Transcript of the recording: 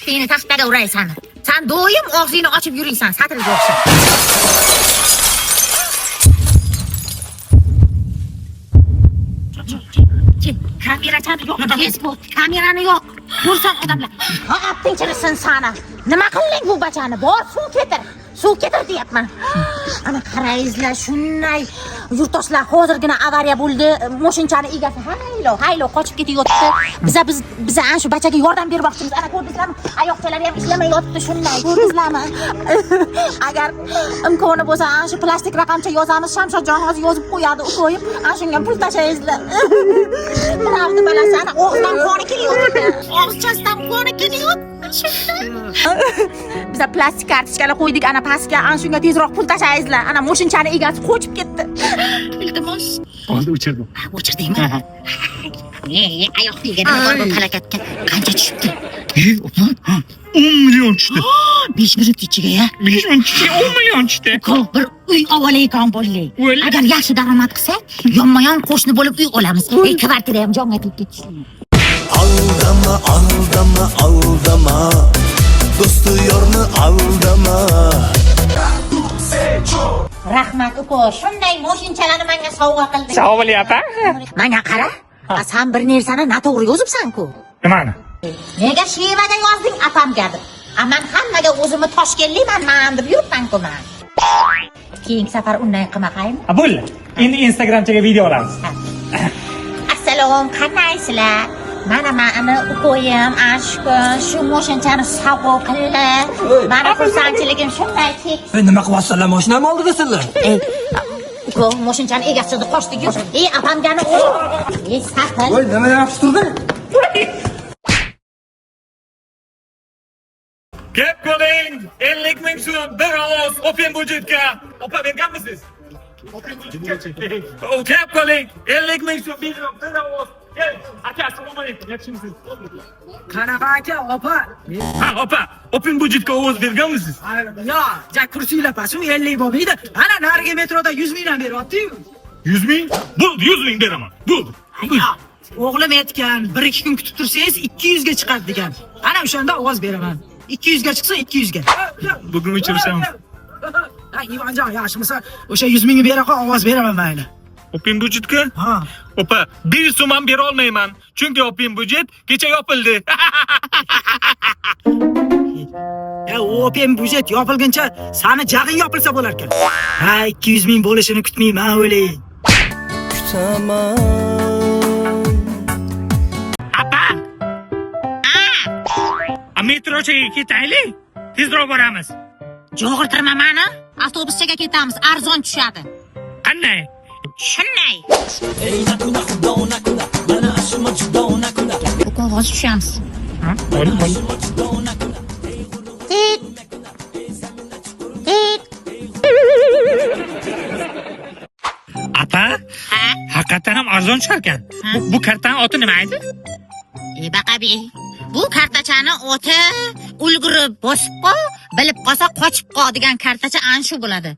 Kaftini taxtaga uraysan. Sen doim og'zingni ochib yuriysan, satrga o'xshab. Kamerachani yo'q, Facebook kamerani yo'q. Ko'rsan odamlar. Tinchirasin sana. Nima qilding bu bachani? Bor suv ketir. Suv ketir deyapman. Ana qarayizlar, shunday yurtdoshlar hozirgina avariya bo'ldi. Mashinani egasi haylo qochib ketayotdi. Biz ana shu bachaga yordam bermoqchimiz. Ana ko'rdingizlarmi? Oyoqchalari ham ishlamay yotdi shunday. Ko'rdingizlarmi? Agar imkoni bo'lsa, ana shu plastik raqamcha yozamiz, Shamshodjon hozir yozib qo'yadi, qo'yib, ana shunga pul tashlaysizlar. Pravda balasana, o'g'zdan qoni kelyapti. Og'zchasidan qoni kelyapti. Biz plastik kartochkalar qo'ydik ana pastga, ana shunga tezroq pul tashlaysizlar. Ana mashinani egasi qochib ketdi. Iltimos. Oldi o'chirdim. O'chirdingmi? Oyoq degani bor bu halokatga qancha tushibdi? 10 million tushdi. 5 minut ichiga 5 minut ichiga 10 million tushdi. Ko'p bir uy olaykan bo'ldik. Agar yaxshi daromad qilsak, yonma-yon qo'shni bo'lib uy olamiz. Kvartira ham jonga tegib ketishdi. Aldama do'sti yorni aldama. Rahmat uka, shunday mashinchalarni menga sovg'a qildi. Sog' bo'lyapti. Menga qara, sen bir narsani noto'g'ri yozibsan-ku. Nimani? Nega Shevaga yozding atamga deb? Men hammaga o'zimni Toshkentliman deb yuribman-ku men. Keyingi safar unday qilmaqaymi? Bo'ldi. Endi Instagramchaga video olamiz. Assalom, qandaysizlar? Mana meni ukoyim ashkun shu mashinani sovg'a qildi. Mana xursandchiligim shunday kek. Nima qilyapsizlar? Mashinani oldirsizlar. Uko, mashinani egasiga qochdik-yu. Atamgani saqil. Voy, nima yaxshi turdi? Gap qo'ling, 50 ming so'm bir ovoz open budjetga. Opa berganmisiz? Gap qo'ling, 50 ming so'm bir ovoz. Aka, assalomu alaykum. Yaxshimisiz? Qanaqa aka, opa? Ha, opa, open budjetga ovoz berganmisiz? Yo, jak kursiylar pasu 50 bo'lmaydi. Ana nariga metroda 100 mingdan beryapti-yu. 100 ming? Bo'ldi, 100 ming beraman. Bo'ldi. O'g'lim aytgan, 1-2 kun kutib tursangiz 200 ga chiqadi degan. Ana o'shanda ovoz beraman. 200 ga chiqsa 200 ga. Bugun o'chirishamiz. Ha, Ivanjon, yaxshimisa o'sha 100 mingni beraqa ovoz beraman mayli. Open budjetga? Ha. Opa, 1 so'm ham bera olmayman. Chunki open budjet kecha yopildi. Ya, open budjet yopilguncha sani jag'ing yopilsa bo'lar ekan. Ha, 200 ming bo'lishini kutmayman o'ylay. Kutaman. Apa? Metrochaga ketaylik. Tezroq boramiz. Jo'g'irtirma meni. Avtobuschaga ketamiz, arzon tushadi. Qanday? Shunday. Uka hozir tushamiz. Ha? Bo'ldi. Apa? Haqiqatan ham arzon tushar ekan. Bu kartaning oti nima edi? Baqabi. Bu kartachani oti ulgurib bosib qo, bilib qolsa qochib qo degan kartacha ana shu bo'ladi.